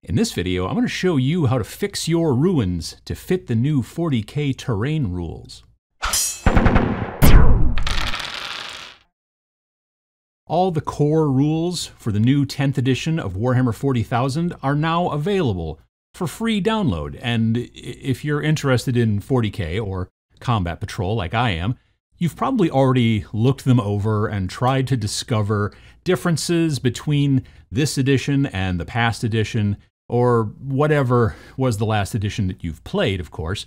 In this video, I'm going to show you how to fix your ruins to fit the new 40K terrain rules. All the core rules for the new 10th edition of Warhammer 40,000 are now available for free download, and if you're interested in 40K or Combat Patrol like I am, you've probably already looked them over and tried to discover differences between this edition and the past edition, or whatever was the last edition that you've played, of course.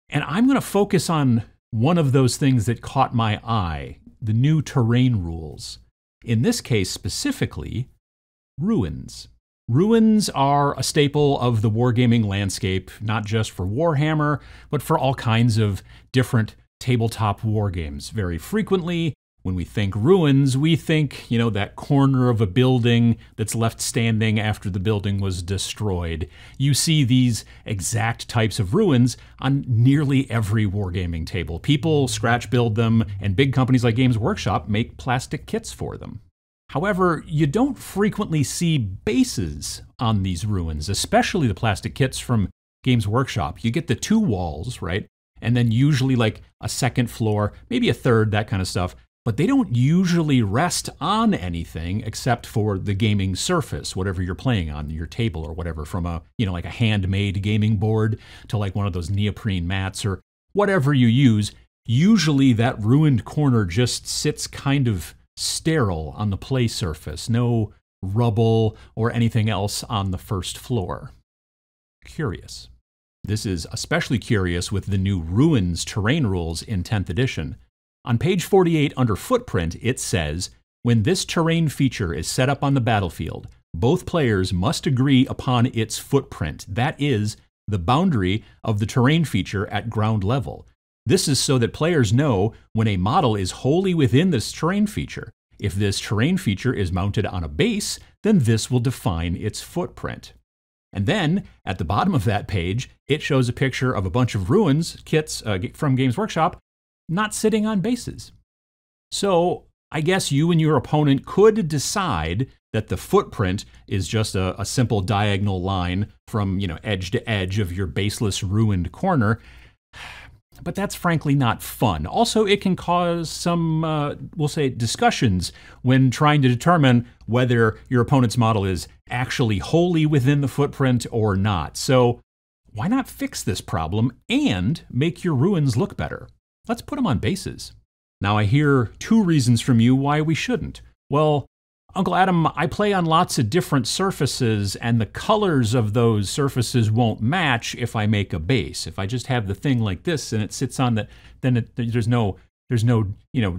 And I'm going to focus on one of those things that caught my eye, the new terrain rules. In this case specifically, ruins. Ruins are a staple of the wargaming landscape, not just for Warhammer, but for all kinds of different tabletop wargames. Very frequently, when we think ruins, we think, that corner of a building that's left standing after the building was destroyed. You see these exact types of ruins on nearly every wargaming table. People scratch build them, and big companies like Games Workshop make plastic kits for them. However, you don't frequently see bases on these ruins, especially the plastic kits from Games Workshop. You get the two walls, right? And then usually like a second floor, maybe a third, that kind of stuff. But they don't usually rest on anything except for the gaming surface, whatever you're playing on, your table or whatever, from a, like a handmade gaming board to like one of those neoprene mats or whatever you use. Usually that ruined corner just sits kind of sterile on the play surface, no rubble or anything else on the first floor. Curious. This is especially curious with the new ruins terrain rules in 10th edition. On page 48 under footprint, it says, when this terrain feature is set up on the battlefield, both players must agree upon its footprint. That is, the boundary of the terrain feature at ground level. This is so that players know when a model is wholly within this terrain feature. If this terrain feature is mounted on a base, then this will define its footprint. And then, at the bottom of that page, it shows a picture of a bunch of ruins kits from Games Workshop not sitting on bases. So, I guess you and your opponent could decide that the footprint is just a simple diagonal line from, edge to edge of your baseless ruined corner. But that's frankly not fun. Also, it can cause some, we'll say, discussions when trying to determine whether your opponent's model is actually wholly within the footprint or not. So why not fix this problem and make your ruins look better? Let's put them on bases. Now I hear two reasons from you why we shouldn't. Well, Uncle Adam, I play on lots of different surfaces, and the colors of those surfaces won't match if I make a base. If I just have the thing like this and it sits on the, then there's no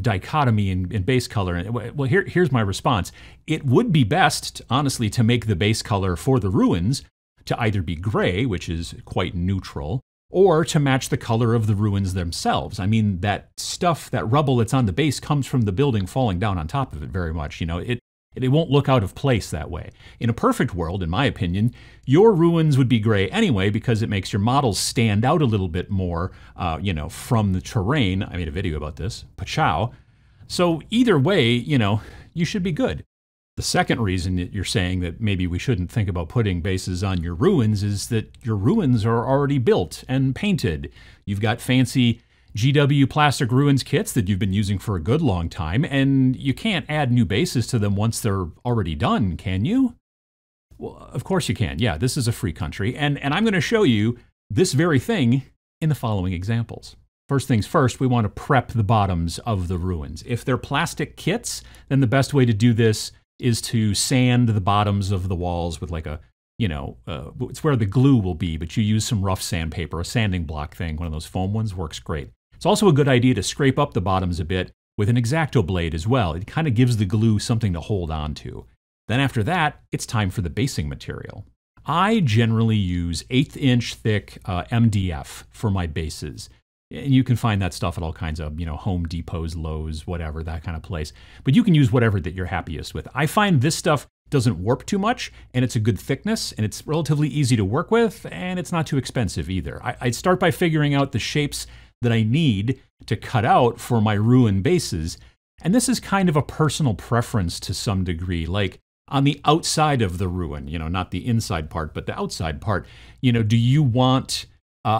dichotomy in base color. Well, here's my response. It would be best, honestly, to make the base color for the ruins to either be gray, which is quite neutral, or to match the color of the ruins themselves. I mean, that stuff, that rubble that's on the base comes from the building falling down on top of it very much. It won't look out of place that way. In a perfect world, in my opinion, your ruins would be gray anyway because it makes your models stand out a little bit more, from the terrain. I made a video about this. Pachow. So either way, you should be good. The second reason that you're saying that maybe we shouldn't think about putting bases on your ruins is that your ruins are already built and painted. You've got fancy GW plastic ruins kits that you've been using for a good long time, and you can't add new bases to them once they're already done, can you? Well, of course you can. Yeah, this is a free country, and I'm going to show you this very thing in the following examples. First things first, we want to prep the bottoms of the ruins. If they're plastic kits, then the best way to do this is to sand the bottoms of the walls with like a, it's where the glue will be, but you use some rough sandpaper, a sanding block thing, one of those foam ones, works great. It's also a good idea to scrape up the bottoms a bit with an X-Acto blade as well. It kind of gives the glue something to hold on to. Then after that, it's time for the basing material. I generally use 1/8 inch thick MDF for my bases. And you can find that stuff at all kinds of, Home Depots, Lowe's, whatever, that kind of place. But you can use whatever that you're happiest with. I find this stuff doesn't warp too much, and it's a good thickness, and it's relatively easy to work with, and it's not too expensive either. I'd start by figuring out the shapes that I need to cut out for my ruin bases. And this is kind of a personal preference to some degree. Like, on the outside of the ruin, not the inside part, but the outside part, do you want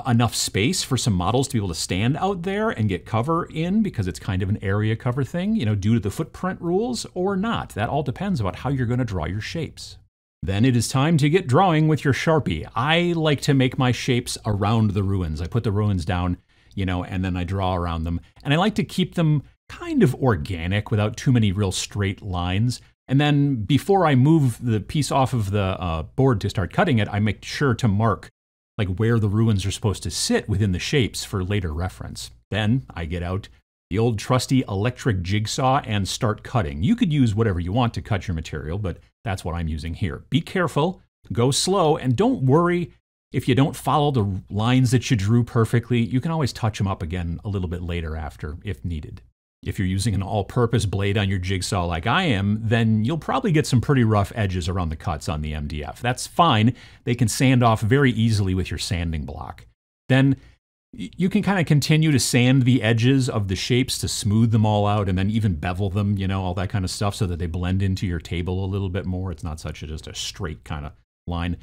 enough space for some models to be able to stand out there and get cover in because it's kind of an area cover thing, due to the footprint rules or not? That all depends about how you're going to draw your shapes. Then it is time to get drawing with your Sharpie. I like to make my shapes around the ruins. I put the ruins down, and then I draw around them. And I like to keep them kind of organic without too many real straight lines. And then before I move the piece off of the board to start cutting it, I make sure to mark like where the ruins are supposed to sit within the shapes for later reference. Then I get out the old trusty electric jigsaw and start cutting. You could use whatever you want to cut your material, but that's what I'm using here. Be careful, go slow, and don't worry if you don't follow the lines that you drew perfectly. You can always touch them up again a little bit later after if needed. If you're using an all-purpose blade on your jigsaw like I am, then you'll probably get some pretty rough edges around the cuts on the MDF. That's fine. They can sand off very easily with your sanding block. Then you can kind of continue to sand the edges of the shapes to smooth them all out and then even bevel them, all that kind of stuff so that they blend into your table a little bit more. It's not just a straight kind of line.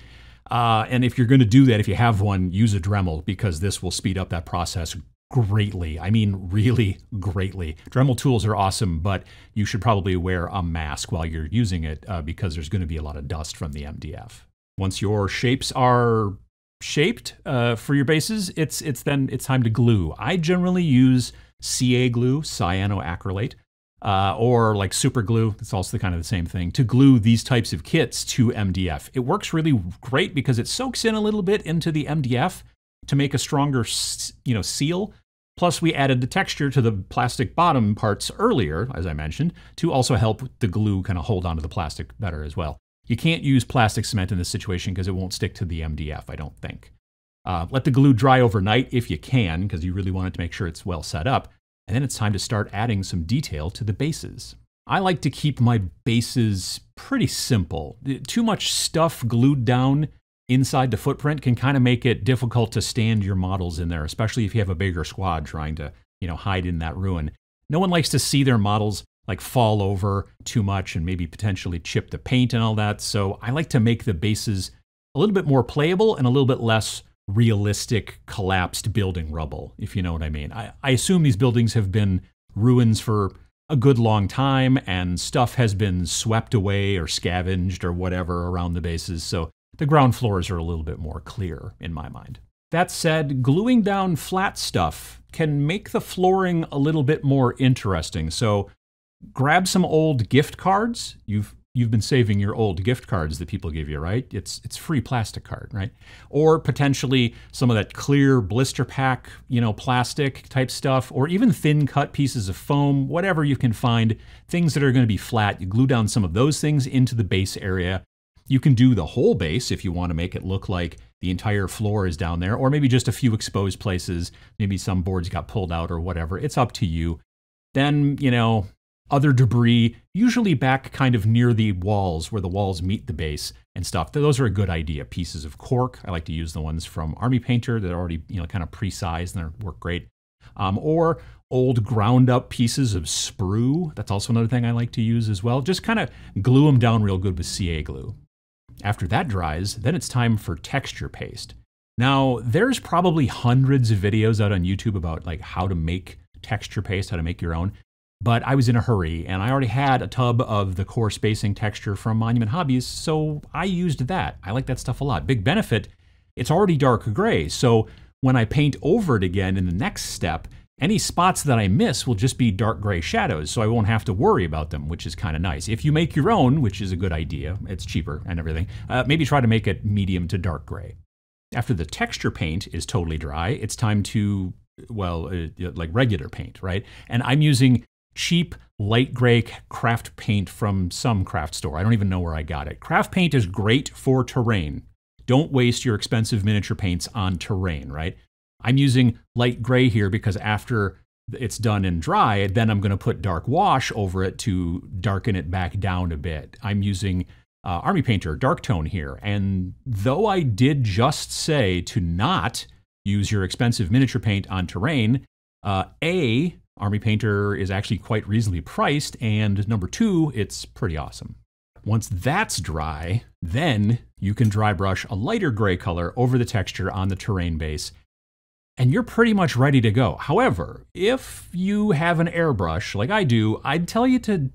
And if you're going to do that, if you have one, use a Dremel because this will speed up that process greatly. I mean, really greatly. Dremel tools are awesome, but you should probably wear a mask while you're using it because there's going to be a lot of dust from the MDF. Once your shapes are shaped for your bases, it's time to glue. I generally use CA glue, cyanoacrylate, or like super glue. It's also kind of the same thing to glue these types of kits to MDF. It works really great because it soaks in a little bit into the MDF to make a stronger, seal. Plus, we added the texture to the plastic bottom parts earlier, as I mentioned, to also help the glue kind of hold onto the plastic better as well. You can't use plastic cement in this situation because it won't stick to the MDF, I don't think. Let the glue dry overnight if you can, because you really want it to make sure it's well set up. And then it's time to start adding some detail to the bases. I like to keep my bases pretty simple. Too much stuff glued down inside the footprint can kind of make it difficult to stand your models in there, especially if you have a bigger squad trying to, hide in that ruin. No one likes to see their models like fall over too much and maybe potentially chip the paint and all that. So I like to make the bases a little bit more playable and a little bit less realistic collapsed building rubble, if you know what I mean. I assume these buildings have been ruins for a good long time and stuff has been swept away or scavenged or whatever around the bases. So the ground floors are a little bit more clear in my mind. That said, gluing down flat stuff can make the flooring a little bit more interesting. So grab some old gift cards. You've been saving your old gift cards that people give you, right? It's free plastic card, right? Or potentially some of that clear blister pack, plastic type stuff, or even thin cut pieces of foam, whatever you can find, things that are going to be flat. You glue down some of those things into the base area. You can do the whole base if you want to make it look like the entire floor is down there, or maybe just a few exposed places. Maybe some boards got pulled out or whatever. It's up to you. Then, other debris, usually back kind of near the walls where the walls meet the base and stuff. Those are a good idea. Pieces of cork. I like to use the ones from Army Painter that are already, kind of pre-sized and they work great. Or old ground up pieces of sprue. That's also another thing I like to use as well. Just kind of glue them down real good with CA glue. After that dries, then it's time for texture paste. Now, there's probably hundreds of videos out on YouTube about like how to make texture paste, how to make your own. But I was in a hurry and I already had a tub of the core spacing texture from Monument Hobbies, so I used that. I like that stuff a lot. Big benefit, it's already dark gray, so when I paint over it again in the next step, any spots that I miss will just be dark gray shadows, so I won't have to worry about them, which is kind of nice. If you make your own, which is a good idea, it's cheaper and everything, maybe try to make it medium to dark gray. After the texture paint is totally dry, it's time to, like regular paint, right? And I'm using cheap light gray craft paint from some craft store. I don't even know where I got it. Craft paint is great for terrain. Don't waste your expensive miniature paints on terrain, right? I'm using light gray here because after it's done and dry, then I'm going to put dark wash over it to darken it back down a bit. I'm using Army Painter dark tone here. And though I did just say to not use your expensive miniature paint on terrain, Army Painter is actually quite reasonably priced, and number two, it's pretty awesome. Once that's dry, then you can dry brush a lighter gray color over the texture on the terrain base, and you're pretty much ready to go. However, if you have an airbrush like I do, I'd tell you to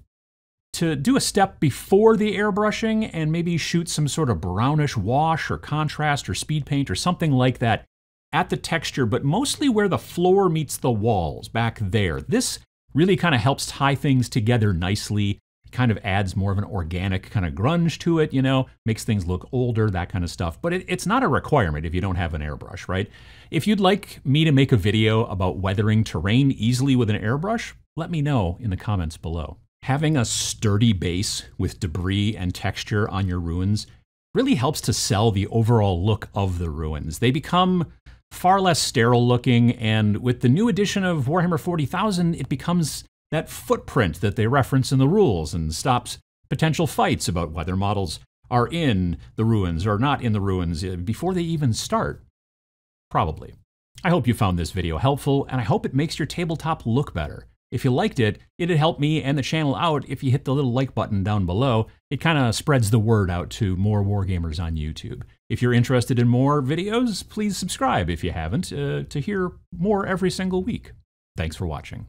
do a step before the airbrushing and maybe shoot some sort of brownish wash or contrast or speed paint or something like that at the texture, but mostly where the floor meets the walls, back there. This really kind of helps tie things together nicely, kind of adds more of an organic kind of grunge to it, you know, makes things look older, that kind of stuff. But it's not a requirement if you don't have an airbrush, right? If you'd like me to make a video about weathering terrain easily with an airbrush, let me know in the comments below. Having a sturdy base with debris and texture on your ruins really helps to sell the overall look of the ruins. They become far less sterile looking, and with the new edition of Warhammer 40,000, it becomes that footprint that they reference in the rules and stops potential fights about whether models are in the ruins or not in the ruins before they even start. Probably. I hope you found this video helpful, and I hope it makes your tabletop look better. If you liked it, it'd help me and the channel out if you hit the little like button down below. It kind of spreads the word out to more wargamers on YouTube. If you're interested in more videos, please subscribe if you haven't, to hear more every single week. Thanks for watching.